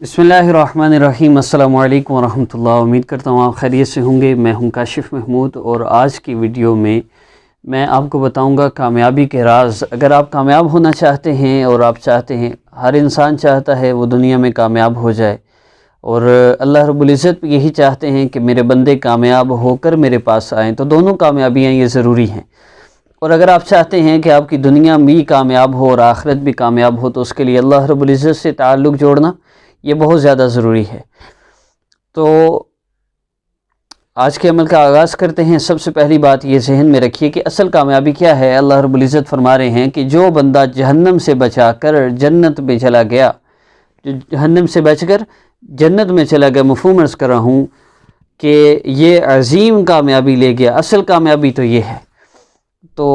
बिस्मिल्लाहिर्रहमानिर्रहीम। अस्सलामु अलैकुम वरहमतुल्लाह। उम्मीद करता हूँ आप खैरियत से होंगे। मैं हूँ काशिफ़ महमूद और आज की वीडियो में मैं आपको बताऊँगा कामयाबी के राज। अगर आप कामयाब होना चाहते हैं और आप चाहते हैं, हर इंसान चाहता है वो दुनिया में कामयाब हो जाए और अल्लाह रब्बुल इज़्ज़त भी यही चाहते हैं कि मेरे बंदे कामयाब होकर मेरे पास आएँ। तो दोनों कामयाबियाँ ये ज़रूरी हैं। और अगर आप चाहते हैं कि आपकी दुनिया भी कामयाब हो और आखिरत भी कामयाब हो तो उसके लिए अल्लाह रब्बुल इज़्ज़त से ताल्लुक़ जोड़ना ये बहुत ज़्यादा ज़रूरी है। तो आज के अमल का आगाज़ करते हैं। सबसे पहली बात ये ज़हन में रखिए कि असल कामयाबी क्या है। अल्लाह रब्बुल इज़्ज़त फरमा रहे हैं कि जो बंदा जहन्नम से बचाकर जन्नत में चला गया, जो जहन्नम से बचकर जन्नत में चला गया, मफ़हूम अर्ज़ कर रहा हूँ कि ये अज़ीम कामयाबी ले गया। असल कामयाबी तो ये है। तो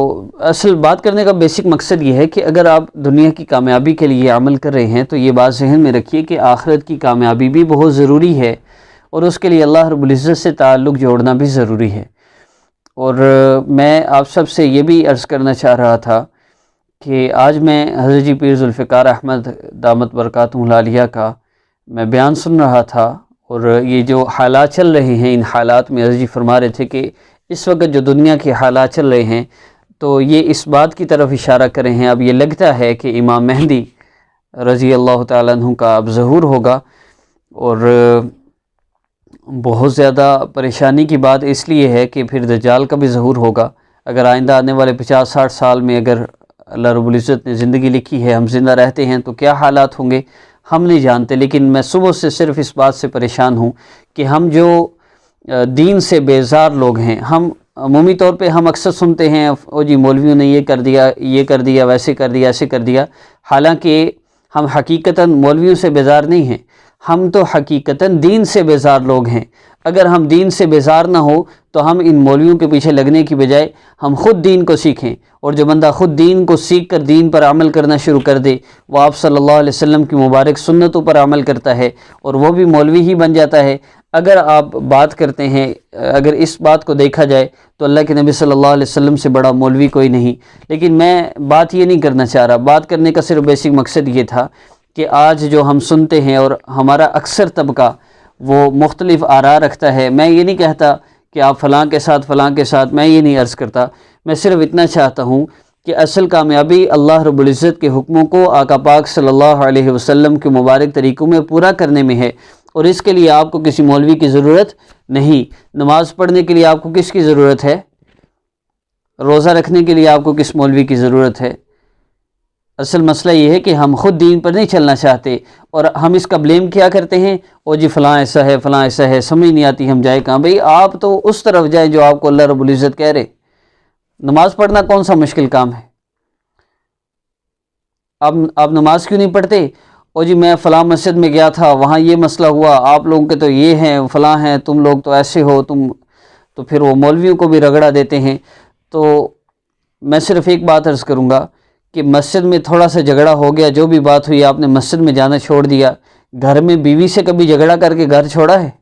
असल बात करने का बेसिक मकसद ये है कि अगर आप दुनिया की कामयाबी के लिए अमल कर रहे हैं तो ये बात ज़हन में रखिए कि आखिरत की कामयाबी भी बहुत ज़रूरी है और उसके लिए अल्लाह रब्बुल इज़्ज़त से ताल्लुक़ जोड़ना भी ज़रूरी है। और मैं आप सब से ये भी अर्ज़ करना चाह रहा था कि आज मैं हज़रत जी पीर ज़ुल्फ़िकार अहमद दामत बरकातुहुल आलिया का मैं बयान सुन रहा था और ये जो हालात चल रहे हैं, इन हालात में हज़रत जी फरमा रहे थे कि इस वक्त जो दुनिया के हालात चल रहे हैं तो ये इस बात की तरफ इशारा कर रहे हैं। अब ये लगता है कि इमाम मेहदी रज़ी अल्लाह ताला अन्हु का अब ज़हूर होगा और बहुत ज़्यादा परेशानी की बात इसलिए है कि फिर दज्जाल का भी ज़हूर होगा। अगर आइंदा आने वाले 50-60 साल में अगर अल्लाह रब्बुल इज़्ज़त ने ज़िंदगी लिखी है, हम ज़िंदा रहते हैं तो क्या हालात होंगे हम नहीं जानते। लेकिन मैं सुबह से सिर्फ़ इस बात से परेशान हूँ कि हम जो दीन से बेजार लोग हैं, हम अमूमी तौर पे हम अक्सर सुनते हैं ओ जी मौलवियों ने ये कर दिया, वैसे कर दिया, ऐसे कर दिया। हालांकि हम हकीकतन मौलवियों से बेजार नहीं हैं, हम तो हकीकतन दीन से बेजार लोग हैं। अगर हम दीन से बेजार ना हो तो हम इन मौलवियों के पीछे लगने की बजाय हम ख़ुद दीन को सीखें। और जो बंदा ख़ुद दीन को सीख कर दीन पर अमल करना शुरू कर दे वो आप सल्लल्लाहु अलैहि वसल्लम की मुबारक सुन्नतों पर अमल करता है और वो भी मौलवी ही बन जाता है। अगर आप बात करते हैं, अगर इस बात को देखा जाए तो अल्लाह के नबी सल्लल्लाहु अलैहि वसल्लम से बड़ा मौलवी कोई नहीं। लेकिन मैं बात ये नहीं करना चाह रहा। बात करने का सिर्फ बेसिक मकसद ये था कि आज जो हम सुनते हैं और हमारा अक्सर तबका वो मुख्तलिफ आरा रखता है। मैं ये नहीं कहता कि आप फ़लाँ के साथ, मैं ये नहीं अर्ज़ करता। मैं सिर्फ इतना चाहता हूँ कि असल कामयाबी अल्लाह रब्बुल इज़्ज़त के हुक्मों को आका पाक सल्लल्लाहु अलैहि वसल्लम के मुबारक तरीक़ों में पूरा करने में है। और इसके लिए आपको किसी मौलवी की ज़रूरत नहीं। नमाज़ पढ़ने के लिए आपको किसकी ज़रूरत है? रोज़ा रखने के लिए आपको किस मौलवी की ज़रूरत है? असल मसला ये है कि हम ख़ुद दीन पर नहीं चलना चाहते और हम इसका ब्लेम क्या करते हैं, ओ जी फ़लाँ ऐसा है, फ़लाँ ऐसा है, समझ नहीं आती हम जाए कहाँ। भाई आप तो उस तरफ जाए जो आपको अल्लाह रब्बुल इज़्ज़त कह रहे। नमाज़ पढ़ना कौन सा मुश्किल काम है? आप नमाज़ क्यों नहीं पढ़ते? ओ जी मैं फ़लाँ मस्जिद में गया था, वहाँ ये मसला हुआ, आप लोगों के तो ये हैं, फ़लाँ हैं, तुम लोग तो ऐसे हो, तुम तो फिर वो मौलवियों को भी रगड़ा देते हैं। तो मैं सिर्फ़ एक बात अर्ज़ करूँगा कि मस्जिद में थोड़ा सा झगड़ा हो गया, जो भी बात हुई आपने मस्जिद में जाना छोड़ दिया। घर में बीवी से कभी झगड़ा करके घर छोड़ा है?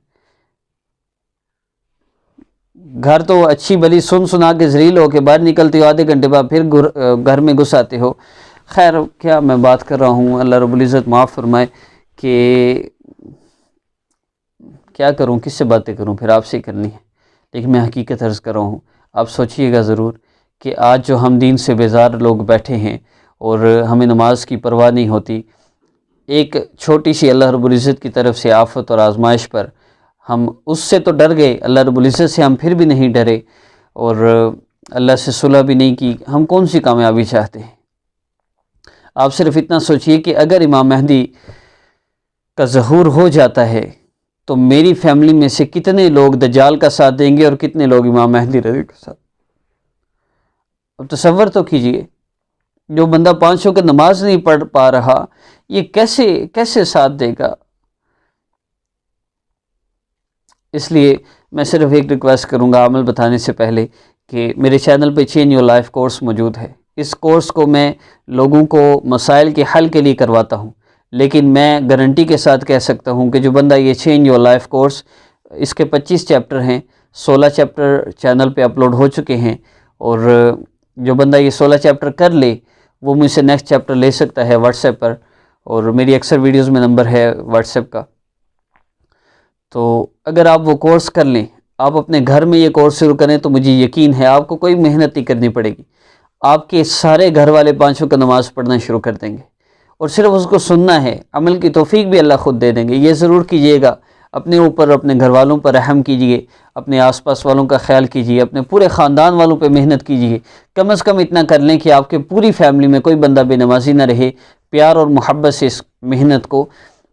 घर तो अच्छी भली सुन सुना के ज़लील हो के बाहर निकलते हो, आधे घंटे बाद फिर घर में घुस आते हो। खैर क्या मैं बात कर रहा हूँ, अल्लाह रब्बुल इज़्ज़त माफ़ फरमाए कि क्या करूँ, किससे बातें करूँ, फिर आपसे करनी है। लेकिन मैं हकीकत अर्ज़ कर रहा हूँ, आप सोचिएगा ज़रूर कि आज जो हम दीन से बेजार लोग बैठे हैं और हमें नमाज की परवाह नहीं होती। एक छोटी सी अल्लाह रब्बुल इज़्ज़त की तरफ से आफत और आजमाइश पर हम उससे तो डर गए, अल्लाह रब्बुल इज़्ज़त से हम फिर भी नहीं डरे और अल्लाह से सुलह भी नहीं की। हम कौन सी कामयाबी चाहते हैं? आप सिर्फ इतना सोचिए कि अगर इमाम मेहदी का ज़हूर हो जाता है तो मेरी फैमिली में से कितने लोग दज्जाल का साथ देंगे और कितने लोग इमाम मेहदी रज़ी का साथ। अब तसव्वुर तो कीजिए, जो बंदा 5 वक्त नमाज नहीं पढ़ पा रहा ये कैसे साथ देगा? इसलिए मैं सिर्फ एक रिक्वेस्ट करूंगा अमल बताने से पहले कि मेरे चैनल पे चेंज योर लाइफ कोर्स मौजूद है। इस कोर्स को मैं लोगों को मसाइल के हल के लिए करवाता हूं, लेकिन मैं गारंटी के साथ कह सकता हूं कि जो बंदा ये चेंज योर लाइफ कोर्स, इसके 25 चैप्टर हैं, 16 चैप्टर चैनल पे अपलोड हो चुके हैं और जो बंदा ये 16 चैप्टर कर ले वो मुझसे नेक्स्ट चैप्टर ले सकता है व्हाट्सएप पर اور میری اکثر ویڈیوز میں نمبر ہے واٹس ایپ کا. تو اگر آپ وہ کورس کر لیں، آپ اپنے گھر میں یہ کورس شروع کریں، تو مجھے یقین ہے آپ کو کوئی محنت نہیں کرنی پڑے گی. آپ کے سارے گھر والے 5 وقت نماز پڑھنا شروع کر دیں گے، اور صرف اس کو سننا ہے. عمل کی توفیق بھی اللہ خود دے دیں گے. یہ ضرور کیجئے گا، اپنے اوپر، اپنے گھر والوں پر رحم کیجئے، اپنے آس پاس والوں کا خیال کیجئے، اپنے پورے خاندان والوں پہ محنت کیجئے. کم از کم اتنا کر لیں کہ آپ کے پوری فیملی میں کوئی بندہ بے نمازی نہ رہے. پیار اور محبت سے اس محنت کو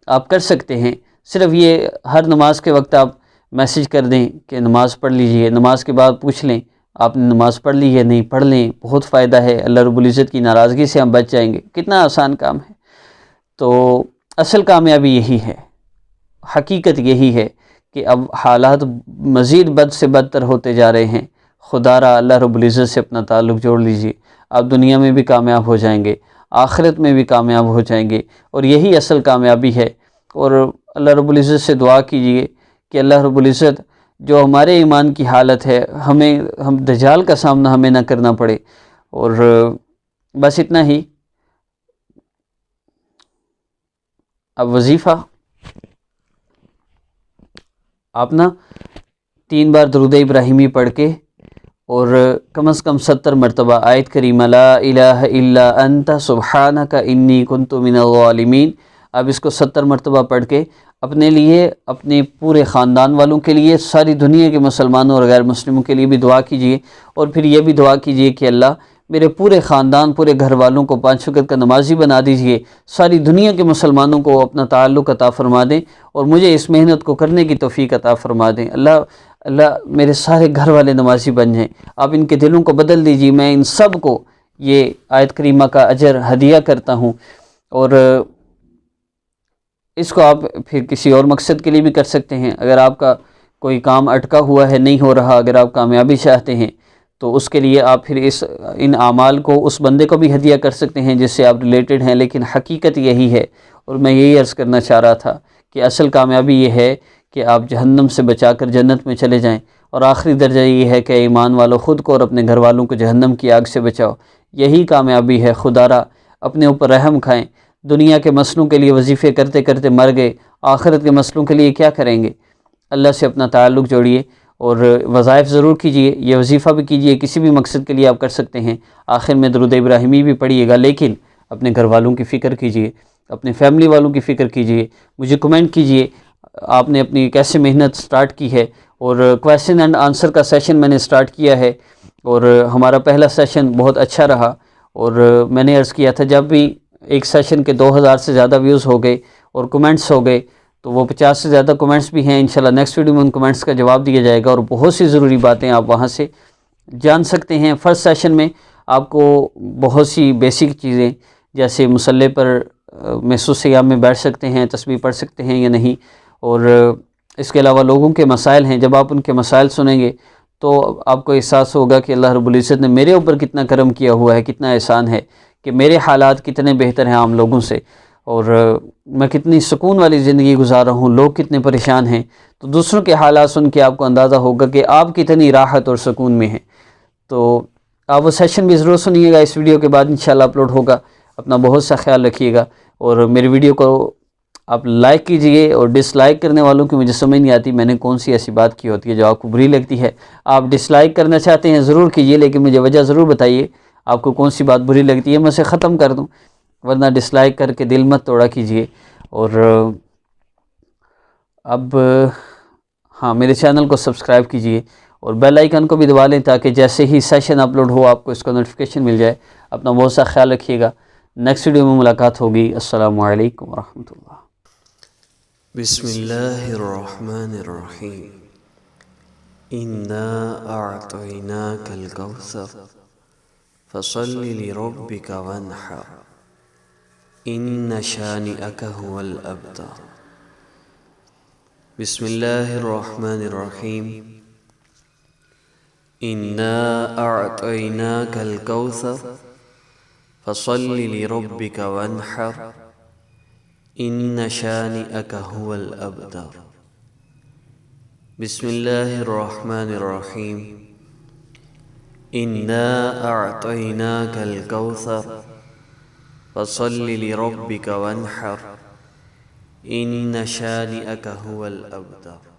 آپ کر سکتے ہیں. صرف یہ ہر نماز کے وقت آپ میسج کر دیں کہ نماز پڑھ لیجئے. نماز کے بعد پوچھ لیں آپ نے نماز پڑھ لی ہے؟ نہیں، پڑھ لیں، بہت فائدہ ہے. اللہ رب العزت کی ناراضگی سے ہم بچ جائیں گے. کتنا آسان کام ہے. تو اصل کامیابی یہی ہے، حقیقت یہی ہے کہ اب حالات مزید بد سے بدتر ہوتے جا رہے ہیں. خدا را اللہ رب العزت سے اپنا تعلق جوڑ لیجئے. آپ دنیا میں بھی کامیاب ہو جائیں گے، آخرت میں بھی کامیاب ہو جائیں گے، اور یہی اصل کامیابی ہے. اور اللہ رب العزت سے دعا کیجئے کہ اللہ رب العزت جو ہمارے ایمان کی حالت ہے، ہم دجال کا سامنا ہمیں نہ کرنا پڑے. اور بس اتنا ہی. اب وظیفہ آپ نا 3 بار درود ابراہیمی پڑھ کے، اور کم از کم 70 مرتبہ آیت کریمہ لا الہ الا انت سبحانک انی کنت من الظالمین، اب اس کو 70 مرتبہ پڑھ کے اپنے لیے، اپنے پورے خاندان والوں کے لیے، ساری دنیا کے مسلمانوں اور غیر مسلموں کے لیے بھی دعا کیجیے. اور پھر یہ بھی دعا کیجیے کہ اللہ میرے پورے خاندان، پورے گھر والوں کو 5 وقت کا نمازی بنا دیجیے. ساری دنیا کے مسلمانوں کو اپنا تعلق عطا فرما دیں، اور مجھے اس محنت کو کرنے کی توفیق عطا فرما دیں. اللہ میرے سارے گھر والے نمازی بن جائیں. آپ ان کے دلوں کو بدل دیجیے. میں ان سب کو یہ آیت کریمہ کا اجر ہدیہ کرتا ہوں. اور اس کو آپ پھر کسی اور مقصد کے لیے بھی کر سکتے ہیں. اگر آپ کا کوئی کام اٹکا ہوا ہے، نہیں ہو رہا، اگر آپ کامیابی چاہتے ہیں، تو اس کے لیے آپ پھر ان اعمال کو اس بندے کو بھی ہدیہ کر سکتے ہیں جس سے آپ ریلیٹڈ ہیں. لیکن حقیقت یہی ہے، اور میں یہی عرض کرنا چاہ رہا تھا کہ اصل کامیابی یہ ہے کہ آپ جہنم سے بچا کر جنت میں چلے جائیں. اور آخری درجہ یہ ہے کہ ایمان والوں خود کو اور اپنے گھر والوں کو جہنم کی آگ سے بچاؤ. یہی کامیابی ہے. خدا را اپنے اوپر رحم کھائیں. دنیا کے مسئلوں کے لیے وظیفے کرتے کرتے مر گئے، آخرت کے مسئلوں کے لیے کیا کریں گے؟ اللہ سے اپنا تعلق جوڑیے، اور وظائف ضرور کیجیے. یہ وظیفہ بھی کیجیے، کسی بھی مقصد کے لیے آپ کر سکتے ہیں. آخر میں درود ابراہیمی بھی پڑھیے گا، لیکن اپنے گھر والوں کی فکر کیجیے، اپنے فیملی والوں کی فکر کیجیے. مجھے کمنٹ کیجیے آپ نے اپنی کیسے محنت سٹارٹ کی ہے. اور کویسچن اینڈ آنسر کا سیشن میں نے سٹارٹ کیا ہے، اور ہمارا پہلا سیشن بہت اچھا رہا. اور میں نے عرض کیا تھا جب بھی ایک سیشن کے 2000 سے زیادہ ویوز ہو گئے اور کمنٹس ہو گئے، تو وہ 50 سے زیادہ کمنٹس بھی ہیں. انشاءاللہ نیکسٹ ویڈیو میں ان کمنٹس کا جواب دیا جائے گا، اور بہت سی ضروری باتیں آپ وہاں سے جان سکتے ہیں. فرسٹ سیشن میں آپ کو بہت سی بیسک چیزیں، جیسے مصلی پر محسوس سیام میں بیٹھ سکتے ہیں، تسبیح پڑھ سکتے ہیں یا نہیں، اور اس کے علاوہ لوگوں کے مسائل ہیں. جب آپ ان کے مسائل سنیں گے تو آپ کو احساس ہوگا کہ اللہ رب العزت نے میرے اوپر کتنا کرم کیا ہوا ہے، کتنا احسان ہے کہ میرے حالات کتنے بہتر ہیں عام لوگوں سے، اور میں کتنی سکون والی زندگی گزار رہا ہوں، لوگ کتنے پریشان ہیں. تو دوسروں کے حالات سن کے آپ کو اندازہ ہوگا کہ آپ کتنی راحت اور سکون میں ہیں. تو آپ وہ سیشن بھی ضرور سنیے گا. اس ویڈیو کے بعد انشاءاللہ اپلوڈ ہوگا. اپنا بہت سا خیال رکھیے گا، اور میری ویڈیو کو آپ لائک کیجئے. اور ڈس لائک کرنے والوں کی مجھے سمجھ نہیں آتی میں نے کون سی ایسی بات کی ہوتی ہے جو آپ کو بری لگتی ہے. آپ ڈس لائک کرنا چاہتے ہیں ضرور کیجئے، لیکن مجھے وجہ ضرور بتائیے آپ کو کون سی بات بری لگتی ہے، میں اسے ختم کر دوں. ورنہ ڈس لائک کر کے دل مت توڑا کیجئے. اور اب ہاں، میرے چینل کو سبسکرائب کیجئے، اور بیل آئیکن کو بھی دبا لیں تاکہ جیسے ہی سیشن اپلوڈ ہو آپ کو اس کا نوٹیفیکیشن مل جائے. اپنا بہت سا خیال رکھیے گا. نیکسٹ ویڈیو میں ملاقات ہوگی. السلام علیکم ورحمۃ اللہ. بسم اللہ الرحمن الرحیم. انا اعطیناک الکوثر فصل لربک وانحر ان شانئک هو الابتر. بسم اللہ الرحمن الرحیم. انا اعطیناک الکوثر فصل لربک وانحر ان شانئک هو الابتر. بسم اللہ الرحمن الرحیم. انا اعطیناک الکوثر فصل لربك وانحر إن شانئك هو الأبتر.